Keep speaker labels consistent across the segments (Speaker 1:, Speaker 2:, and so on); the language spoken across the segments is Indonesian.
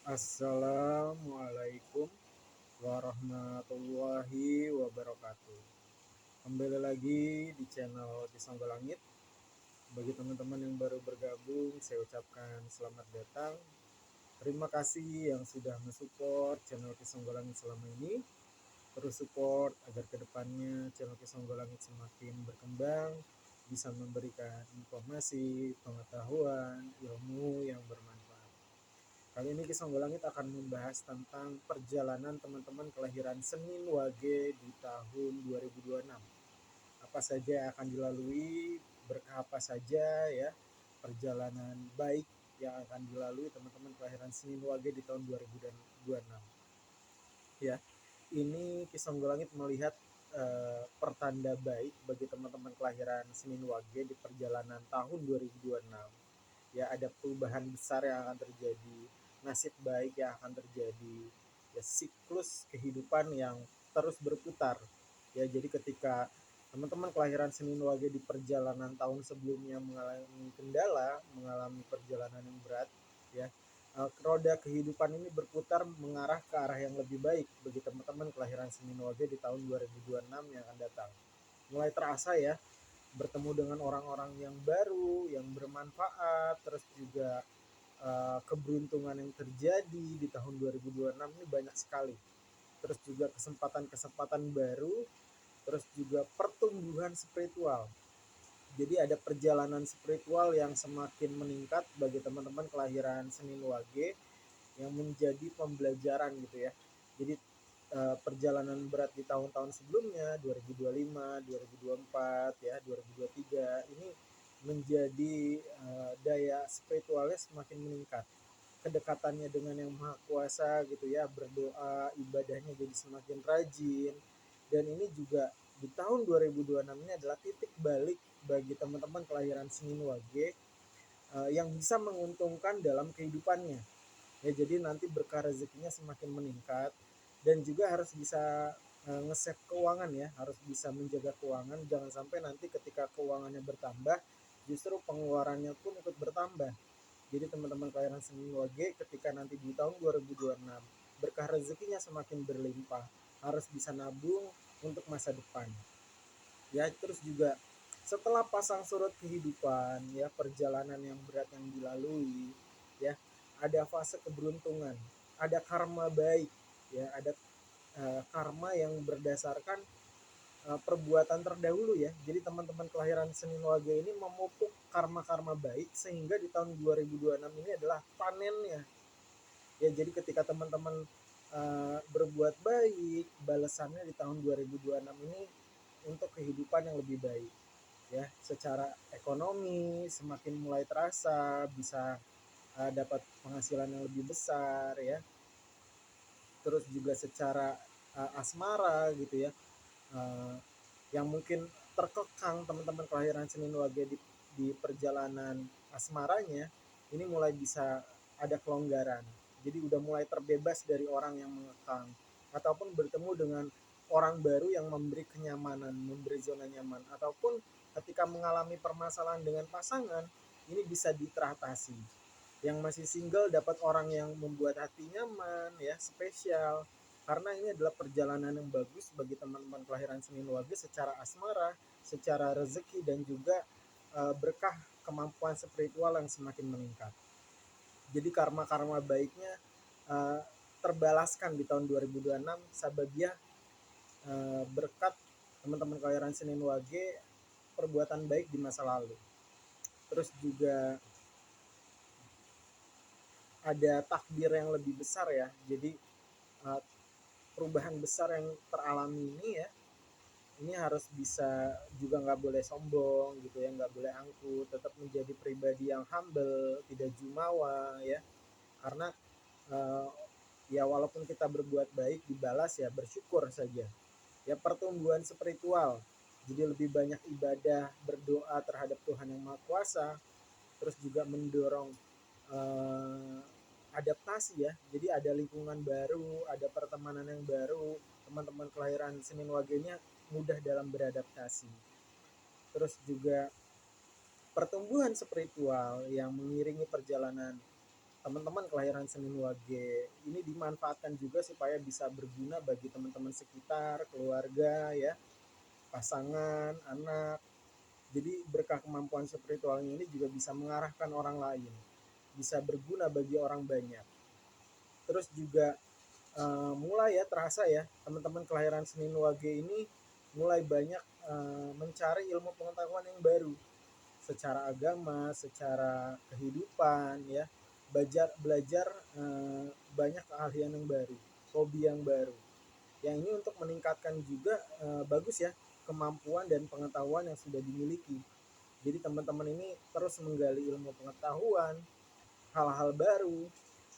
Speaker 1: Assalamualaikum warahmatullahi wabarakatuh. Kembali lagi di channel Pisang Langit. Bagi teman-teman yang baru bergabung, saya ucapkan selamat datang. Terima kasih yang sudah mensupport channel Pisang Langit selama ini. Terus support agar kedepannya channel Pisang Langit semakin berkembang, bisa memberikan informasi, pengetahuan, ilmu yang bermanfaat. Kali ini Kisah Langit akan membahas tentang perjalanan teman-teman kelahiran Senin Wage di tahun 2026. Apa saja yang akan dilalui, berkah apa saja ya, perjalanan baik yang akan dilalui teman-teman kelahiran Senin Wage di tahun 2026. Ya, ini Kisah Langit melihat pertanda baik bagi teman-teman kelahiran Senin Wage di perjalanan tahun 2026. Ya, ada perubahan besar yang akan terjadi, nasib baik yang akan terjadi, ya siklus kehidupan yang terus berputar. Ya, jadi ketika teman-teman kelahiran Senin Wage di perjalanan tahun sebelumnya mengalami kendala, mengalami perjalanan yang berat, ya roda kehidupan ini berputar mengarah ke arah yang lebih baik bagi teman-teman kelahiran Senin Wage di tahun 2026 yang akan datang. Mulai terasa ya, bertemu dengan orang-orang yang baru, yang bermanfaat, terus juga keberuntungan yang terjadi di tahun 2026 ini banyak sekali. Terus juga kesempatan-kesempatan baru, terus juga pertumbuhan spiritual. Jadi ada perjalanan spiritual yang semakin meningkat bagi teman-teman kelahiran Senin Wage yang menjadi pembelajaran gitu ya. Jadi perjalanan berat di tahun-tahun sebelumnya 2025, 2024 ya, 2023 ini menjadi daya spiritualnya semakin meningkat. Kedekatannya dengan yang Maha Kuasa gitu ya, berdoa, ibadahnya jadi semakin rajin. Dan ini juga di tahun 2026 ini adalah titik balik bagi teman-teman kelahiran Senin Wage yang bisa menguntungkan dalam kehidupannya. Ya, jadi nanti berkah rezekinya semakin meningkat dan juga harus bisa nge-save keuangan ya, harus bisa menjaga keuangan, jangan sampai nanti ketika keuangannya bertambah justru pengeluarannya pun ikut bertambah. Jadi teman-teman kelahiran Senin Wage ketika nanti di tahun 2026 berkah rezekinya semakin berlimpah, harus bisa nabung untuk masa depan. Ya, terus juga setelah pasang surut kehidupan ya, perjalanan yang berat yang dilalui ya, ada fase keberuntungan, ada karma baik ya, ada karma yang berdasarkan perbuatan terdahulu ya. Jadi teman-teman kelahiran Senin Wage ini memupuk karma-karma baik sehingga di tahun 2026 ini adalah panennya. Ya, jadi ketika teman-teman berbuat baik, balasannya di tahun 2026 ini untuk kehidupan yang lebih baik. Ya, secara ekonomi semakin mulai terasa, bisa dapat penghasilan yang lebih besar ya. Terus juga secara asmara gitu ya, yang mungkin terkekang teman-teman kelahiran Senin Wage di perjalanan asmaranya ini mulai bisa ada kelonggaran. Jadi udah mulai terbebas dari orang yang mengekang ataupun bertemu dengan orang baru yang memberi kenyamanan, memberi zona nyaman, ataupun ketika mengalami permasalahan dengan pasangan ini bisa diteratasi. Yang masih single dapat orang yang membuat hati nyaman ya, spesial, karena ini adalah perjalanan yang bagus bagi teman-teman kelahiran Senin Wage secara asmara, secara rezeki, dan juga berkah kemampuan spiritual yang semakin meningkat. Jadi karma-karma baiknya uh, terbalaskan di tahun 2026 sababiah berkat teman-teman kelahiran Senin Wage perbuatan baik di masa lalu. Terus juga ada takdir yang lebih besar ya. Jadi uh, perubahan besar yang teralami ini ya, ini harus bisa juga, nggak boleh sombong gitu ya, nggak boleh angkuh, tetap menjadi pribadi yang humble, tidak jumawa ya, karena uh, ya walaupun kita berbuat baik dibalas ya bersyukur saja. Ya, pertumbuhan spiritual, jadi lebih banyak ibadah, berdoa terhadap Tuhan yang Maha Kuasa, terus juga mendorong uh, adaptasi ya, jadi ada lingkungan baru, ada pertemanan yang baru, teman-teman kelahiran Senin Wagenya mudah dalam beradaptasi. Terus juga pertumbuhan spiritual yang mengiringi perjalanan teman-teman kelahiran Senin Wage ini dimanfaatkan juga supaya bisa berguna bagi teman-teman sekitar, keluarga ya, pasangan, anak. Jadi berkah kemampuan spiritualnya ini juga bisa mengarahkan orang lain, bisa berguna bagi orang banyak. Terus juga mulai ya terasa ya teman-teman kelahiran Senin Wage ini mulai banyak mencari ilmu pengetahuan yang baru secara agama, secara kehidupan ya, belajar belajar banyak keahlian yang baru, hobi yang baru. Yang ini untuk meningkatkan juga bagus ya kemampuan dan pengetahuan yang sudah dimiliki. Jadi teman-teman ini terus menggali ilmu pengetahuan, hal-hal baru,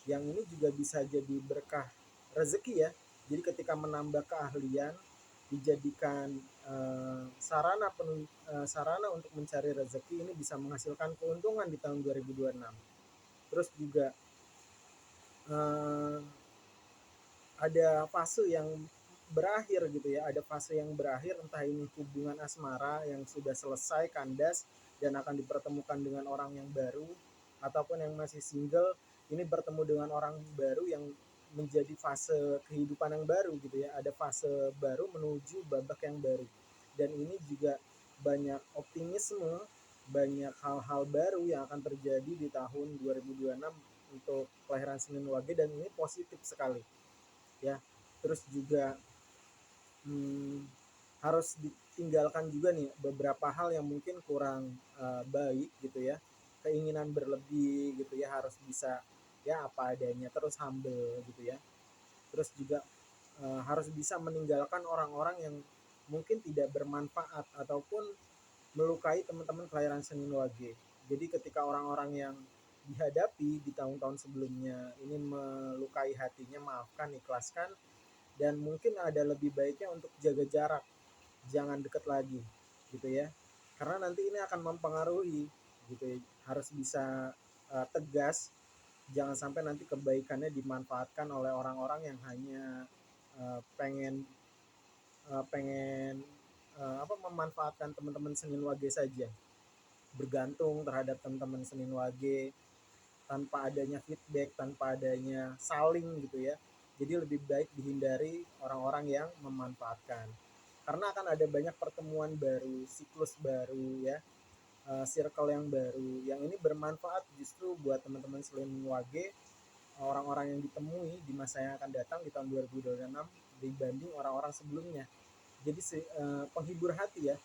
Speaker 1: yang ini juga bisa jadi berkah rezeki ya. Jadi ketika menambah keahlian dijadikan sarana untuk mencari rezeki, ini bisa menghasilkan keuntungan di tahun 2026. Terus juga eh, ada fase yang berakhir gitu ya, ada fase yang berakhir, entah ini hubungan asmara yang sudah selesai kandas dan akan dipertemukan dengan orang yang baru, ataupun yang masih single ini bertemu dengan orang baru yang menjadi fase kehidupan yang baru gitu ya, ada fase baru menuju babak yang baru. Dan ini juga banyak optimisme, banyak hal-hal baru yang akan terjadi di tahun 2026 untuk kelahiran Senin Wage, dan ini positif sekali ya. Terus juga hmm, harus ditinggalkan juga nih beberapa hal yang mungkin kurang baik gitu ya, keinginan berlebih gitu ya, harus bisa ya apa adanya, terus humble gitu ya. Terus juga harus bisa meninggalkan orang-orang yang mungkin tidak bermanfaat ataupun melukai teman-teman kelahiran Senin Wage. Jadi ketika orang-orang yang dihadapi di tahun-tahun sebelumnya ini melukai hatinya, maafkan, ikhlaskan, dan mungkin ada lebih baiknya untuk jaga jarak, jangan deket lagi gitu ya, karena nanti ini akan mempengaruhi gitu ya. Harus bisa tegas, jangan sampai nanti kebaikannya dimanfaatkan oleh orang-orang yang hanya pengen pengen apa, memanfaatkan teman-teman Senin Wage saja, bergantung terhadap teman-teman Senin Wage tanpa adanya feedback, tanpa adanya saling gitu ya. Jadi lebih baik dihindari orang-orang yang memanfaatkan. Karena akan ada banyak pertemuan baru, siklus baru ya, circle yang baru. Yang ini bermanfaat justru buat teman-teman Senin Wage, orang-orang yang ditemui di masa yang akan datang di tahun 2026 dibanding orang-orang sebelumnya. Jadi penghibur hati ya.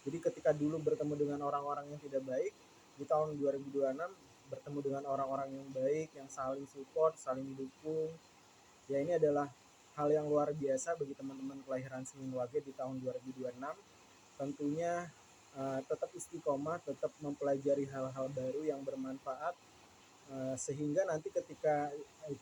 Speaker 1: Jadi ketika dulu bertemu dengan orang-orang yang tidak baik, di tahun 2026 bertemu dengan orang-orang yang baik, yang saling support, saling dukung. Ya ini adalah hal yang luar biasa bagi teman-teman kelahiran Senin Wage di tahun 2026. Tentunya tetap istiqomah, tetap mempelajari hal-hal baru yang bermanfaat, sehingga nanti ketika